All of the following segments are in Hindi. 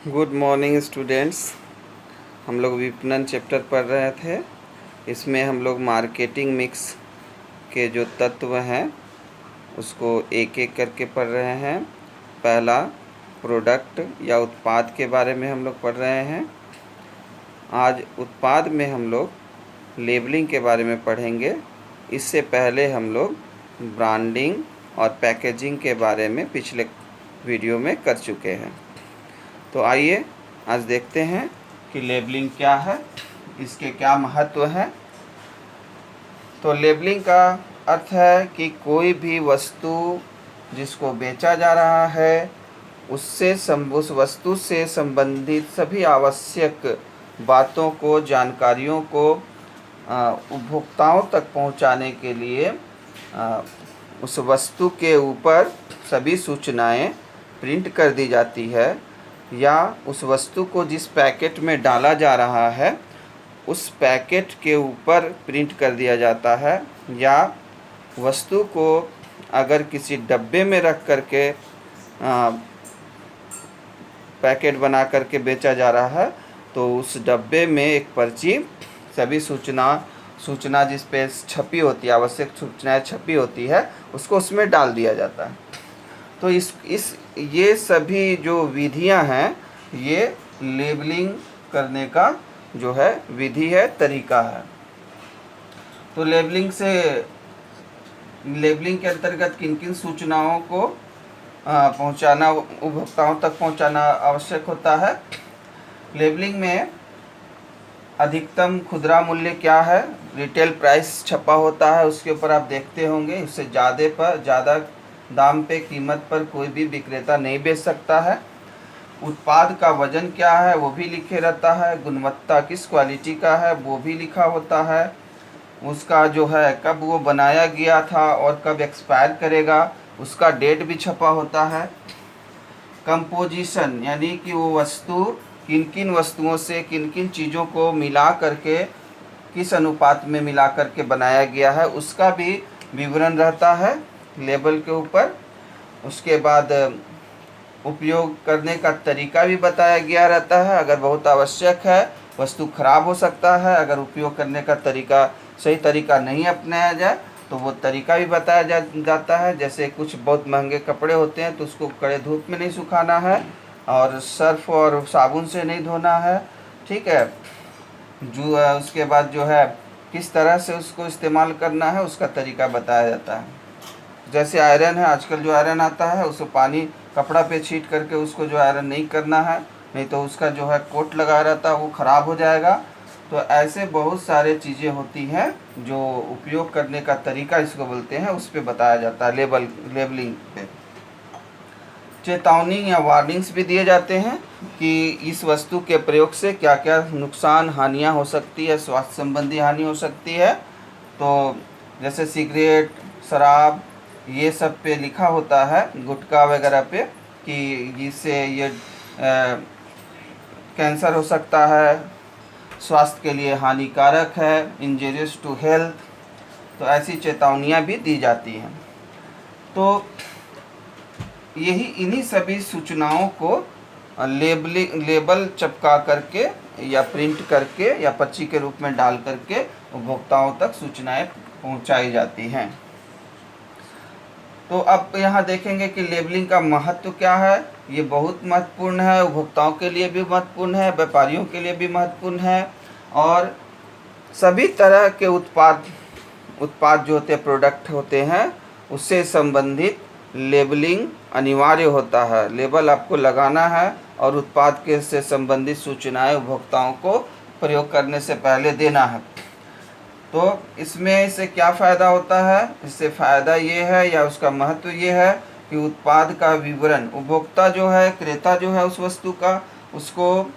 Good morning students. हम लोग विपणन चैप्टर पढ़ रहे थे। इसमें हम लोग मार्केटिंग मिक्स के जो तत्व हैं उसको एक एक करके पढ़ रहे हैं। पहला प्रोडक्ट या उत्पाद के बारे में हम लोग पढ़ रहे हैं। आज उत्पाद में हम लोग लेबलिंग के बारे में पढ़ेंगे। इससे पहले हम लोग ब्रांडिंग और पैकेजिंग के बारे में पिछले वीडियो में कर चुके हैं। तो आइए आज देखते हैं कि लेबलिंग क्या है, इसके क्या महत्व है। तो लेबलिंग का अर्थ है कि कोई भी वस्तु जिसको बेचा जा रहा है उस वस्तु से संबंधित सभी आवश्यक बातों को, जानकारियों को उपभोक्ताओं तक पहुंचाने के लिए उस वस्तु के ऊपर सभी सूचनाएं प्रिंट कर दी जाती है, या उस वस्तु को जिस पैकेट में डाला जा रहा है उस पैकेट के ऊपर प्रिंट कर दिया जाता है, या वस्तु को अगर किसी डब्बे में रख करके पैकेट बना करके बेचा जा रहा है तो उस डब्बे में एक पर्ची सभी सूचना जिस पे छपी होती है, आवश्यक सूचनाएं छपी होती है, उसको उसमें डाल दिया जाता है। तो ये सभी जो विधियां हैं ये लेबलिंग करने का जो है विधि है, तरीका है। तो लेबलिंग के अंतर्गत किन किन सूचनाओं को पहुंचाना, उपभोक्ताओं तक पहुंचाना आवश्यक होता है। लेबलिंग में अधिकतम खुदरा मूल्य क्या है, रिटेल प्राइस छपा होता है, उसके ऊपर आप देखते होंगे। इससे ज़्यादा दाम पे, कीमत पर कोई भी विक्रेता नहीं बेच सकता है। उत्पाद का वजन क्या है वो भी लिखे रहता है। गुणवत्ता किस क्वालिटी का है वो भी लिखा होता है। उसका जो है कब वो बनाया गया था और कब एक्सपायर करेगा उसका डेट भी छपा होता है। कंपोजिशन यानी कि वो वस्तु किन किन वस्तुओं से, किन किन चीज़ों को मिला करके, किस अनुपात में मिला करके बनाया गया है उसका भी विवरण रहता है लेबल के ऊपर। उसके बाद उपयोग करने का तरीका भी बताया गया रहता है। अगर बहुत आवश्यक है, वस्तु खराब हो सकता है, अगर उपयोग करने का सही तरीका नहीं अपनाया जाए तो वो तरीका भी बताया जाता है। जैसे कुछ बहुत महंगे कपड़े होते हैं तो उसको कड़े धूप में नहीं सुखाना है और सर्फ और साबुन से नहीं धोना है, ठीक है। उसके बाद जो है किस तरह से उसको इस्तेमाल करना है उसका तरीका बताया जाता है। जैसे आयरन है, आजकल जो आयरन आता है उसको पानी कपड़ा पे छीट करके उसको जो आयरन नहीं करना है, नहीं तो उसका जो है कोट लगा रहता है वो ख़राब हो जाएगा। तो ऐसे बहुत सारे चीज़ें होती हैं जो उपयोग करने का तरीका इसको बोलते हैं, उस पर बताया जाता है लेबलिंग पे। चेतावनी या वार्निंग्स भी दिए जाते हैं कि इस वस्तु के प्रयोग से क्या क्या नुकसान, हानियाँ हो सकती है, स्वास्थ्य संबंधी हानि हो सकती है। तो जैसे सिगरेट, शराब, ये सब पे लिखा होता है, गुटखा वगैरह पे, कि जिससे ये कैंसर हो सकता है, स्वास्थ्य के लिए हानिकारक है, इंजरियस टू हेल्थ। तो ऐसी चेतावनियाँ भी दी जाती हैं। तो इन्हीं सभी सूचनाओं को लेबल चिपका करके या प्रिंट करके या पर्ची के रूप में डाल करके उपभोक्ताओं तक सूचनाएं पहुंचाई जाती हैं। तो अब यहाँ देखेंगे कि लेबलिंग का महत्व क्या है। ये बहुत महत्वपूर्ण है, उपभोक्ताओं के लिए भी महत्वपूर्ण है, व्यापारियों के लिए भी महत्वपूर्ण है, और सभी तरह के उत्पाद जो होते हैं, प्रोडक्ट होते हैं, उससे संबंधित लेबलिंग अनिवार्य होता है। लेबल आपको लगाना है और उत्पाद के से संबंधित सूचनाएं उपभोक्ताओं को प्रयोग करने से पहले देना है। तो इससे क्या फ़ायदा होता है, इससे फ़ायदा ये है या उसका महत्व ये है कि उत्पाद का विवरण उपभोक्ता जो है, क्रेता जो है उस वस्तु का, उसको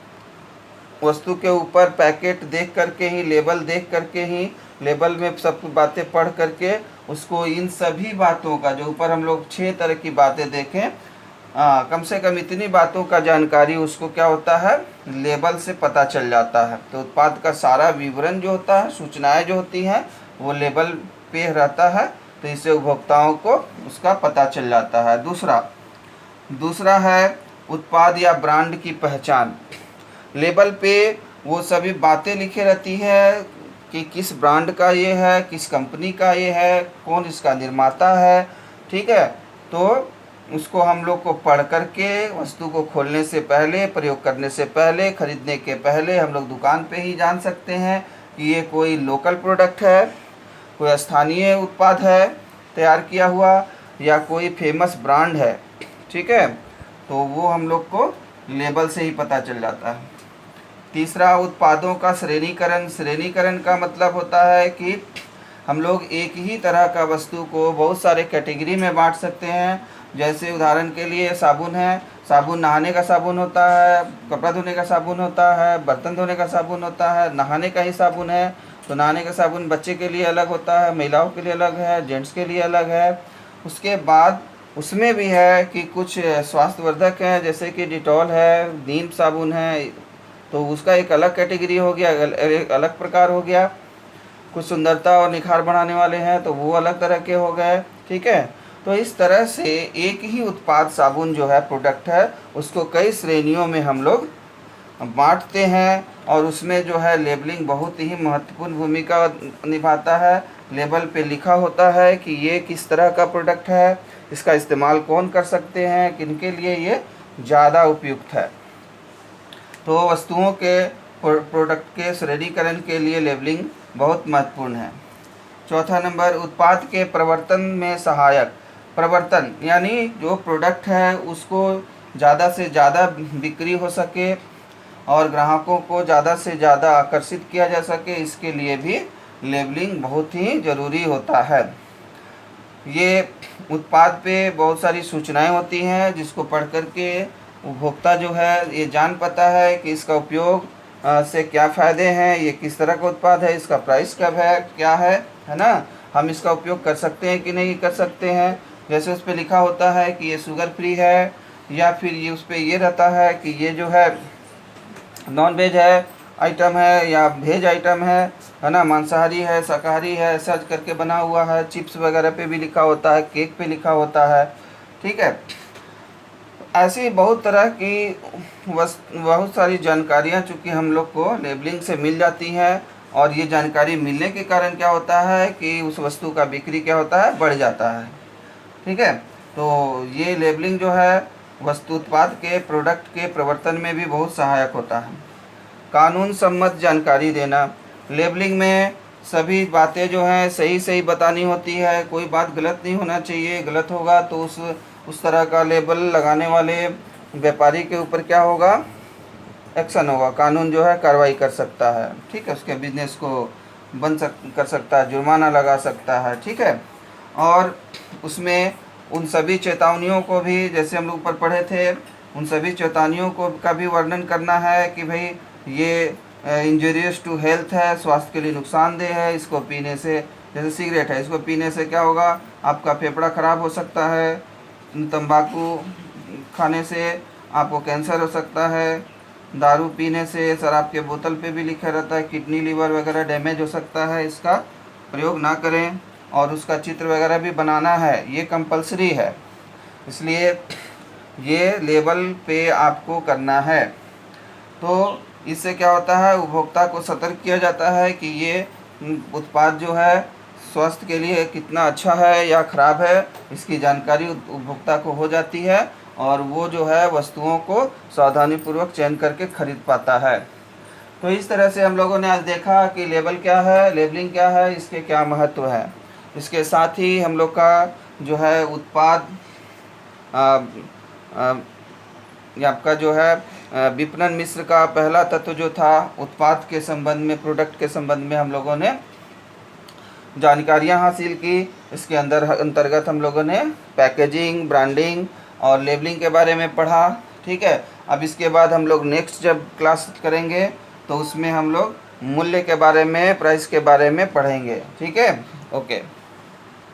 वस्तु के ऊपर पैकेट देख करके ही, लेबल देख करके ही, लेबल में सब बातें पढ़ करके उसको इन सभी बातों का, जो ऊपर हम लोग 6 तरह की बातें देखें, कम से कम इतनी बातों का जानकारी उसको क्या होता है, लेबल से पता चल जाता है। तो उत्पाद का सारा विवरण जो होता है, सूचनाएं जो होती हैं वो लेबल पे रहता है, तो इससे उपभोक्ताओं को उसका पता चल जाता है। दूसरा है उत्पाद या ब्रांड की पहचान। लेबल पे वो सभी बातें लिखी रहती है कि किस ब्रांड का ये है, किस कंपनी का ये है, कौन इसका निर्माता है। ठीक है, तो उसको हम लोग को पढ़ करके वस्तु को खोलने से पहले, प्रयोग करने से पहले, खरीदने के पहले हम लोग दुकान पे ही जान सकते हैं कि ये कोई लोकल प्रोडक्ट है, कोई स्थानीय उत्पाद है तैयार किया हुआ, या कोई फेमस ब्रांड है। ठीक है, तो वो हम लोग को लेबल से ही पता चल जाता है। तीसरा, उत्पादों का श्रेणीकरण। श्रेणीकरण का मतलब होता है कि हम लोग एक ही तरह का वस्तु को बहुत सारे कैटेगरी में बांट सकते हैं। जैसे उदाहरण के लिए साबुन है, साबुन नहाने का साबुन होता है, कपड़ा धोने का साबुन होता है, बर्तन धोने का साबुन होता है, नहाने का ही साबुन है। तो नहाने का साबुन बच्चे के लिए अलग होता है, महिलाओं के लिए अलग है, जेंट्स के लिए अलग है। उसके बाद उसमें भी है कि कुछ स्वास्थ्यवर्धक हैं, जैसे कि डिटॉल है, नीम साबुन है, तो उसका एक अलग कैटेगरी हो गया, एक अलग प्रकार हो गया। कुछ सुंदरता और निखार बढ़ाने वाले हैं तो वो अलग तरह के हो गए। ठीक है, तो इस तरह से एक ही उत्पाद साबुन जो है, प्रोडक्ट है, उसको कई श्रेणियों में हम लोग बांटते हैं। और उसमें जो है लेबलिंग बहुत ही महत्वपूर्ण भूमिका निभाता है। लेबल पे लिखा होता है कि ये किस तरह का प्रोडक्ट है, इसका इस्तेमाल कौन कर सकते हैं, किनके लिए ये ज़्यादा उपयुक्त है। तो वस्तुओं के प्रोडक्ट के श्रेणीकरण के लिए लेबलिंग बहुत महत्वपूर्ण है। चौथा नंबर, उत्पाद के प्रवर्तन में सहायक। प्रवर्तन यानी जो प्रोडक्ट है उसको ज़्यादा से ज़्यादा बिक्री हो सके और ग्राहकों को ज़्यादा से ज़्यादा आकर्षित किया जा सके, इसके लिए भी लेबलिंग बहुत ही ज़रूरी होता है। ये उत्पाद पे बहुत सारी सूचनाएं होती हैं जिसको पढ़ कर के उपभोक्ता जो है ये जान पाता है कि इसका उपयोग से क्या फ़ायदे हैं, ये किस तरह का उत्पाद है, इसका प्राइस कब है, क्या है ना, हम इसका उपयोग कर सकते हैं कि नहीं कर सकते हैं। जैसे उस पर लिखा होता है कि ये शुगर फ्री है, या फिर ये उस पर ये रहता है कि ये जो है नॉन वेज है आइटम है या वेज आइटम है ना, मांसाहारी है, शाकाहारी है, ऐसा करके बना हुआ है। चिप्स वगैरह पे भी लिखा होता है, केक पे लिखा होता है। ठीक है, ऐसी बहुत तरह की बहुत सारी जानकारियाँ चूँकि हम लोग को लेबलिंग से मिल जाती हैं, और ये जानकारी मिलने के कारण क्या होता है कि उस वस्तु का बिक्री क्या होता है, बढ़ जाता है। ठीक है, तो ये लेबलिंग जो है वस्तु उत्पाद के प्रोडक्ट के प्रवर्तन में भी बहुत सहायक होता है। कानून सम्मत जानकारी देना। लेबलिंग में सभी बातें जो हैं सही सही बतानी होती है, कोई बात गलत नहीं होना चाहिए। गलत होगा तो उस तरह का लेबल लगाने वाले व्यापारी के ऊपर क्या होगा, एक्शन होगा, कानून जो है कार्रवाई कर सकता है। ठीक है, उसके बिजनेस को कर सकता है, जुर्माना लगा सकता है। ठीक है, और उसमें उन सभी चेतावनियों को भी, जैसे हम लोग ऊपर पढ़े थे, उन सभी चेतावनियों को का भी वर्णन करना है कि भाई ये इंजूरियस टू हेल्थ है, स्वास्थ्य के लिए नुकसानदेह है, इसको पीने से, जैसे सिगरेट है, इसको पीने से क्या होगा, आपका फेफड़ा ख़राब हो सकता है। तंबाकू खाने से आपको कैंसर हो सकता है। दारू पीने से, शराब के बोतल पे भी लिखा रहता है किडनी लीवर वगैरह डैमेज हो सकता है, इसका प्रयोग ना करें। और उसका चित्र वगैरह भी बनाना है, ये कंपलसरी है, इसलिए ये लेबल पे आपको करना है। तो इससे क्या होता है, उपभोक्ता को सतर्क किया जाता है कि ये उत्पाद जो है स्वास्थ्य के लिए कितना अच्छा है या ख़राब है, इसकी जानकारी उपभोक्ता को हो जाती है, और वो जो है वस्तुओं को सावधानीपूर्वक चयन करके खरीद पाता है। तो इस तरह से हम लोगों ने आज देखा कि लेबल क्या है, लेबलिंग क्या है, इसके क्या महत्व है। इसके साथ ही हम लोग का जो है उत्पाद आपका जो है विपणन मिश्र का पहला तत्व जो था, उत्पाद के संबंध में, प्रोडक्ट के संबंध में हम लोगों ने जानकारियां हासिल की। इसके अंतर्गत हम लोगों ने पैकेजिंग, ब्रांडिंग और लेबलिंग के बारे में पढ़ा। ठीक है, अब इसके बाद हम लोग नेक्स्ट जब क्लास करेंगे तो उसमें हम लोग मूल्य के बारे में, प्राइस के बारे में पढ़ेंगे। ठीक है, ओके।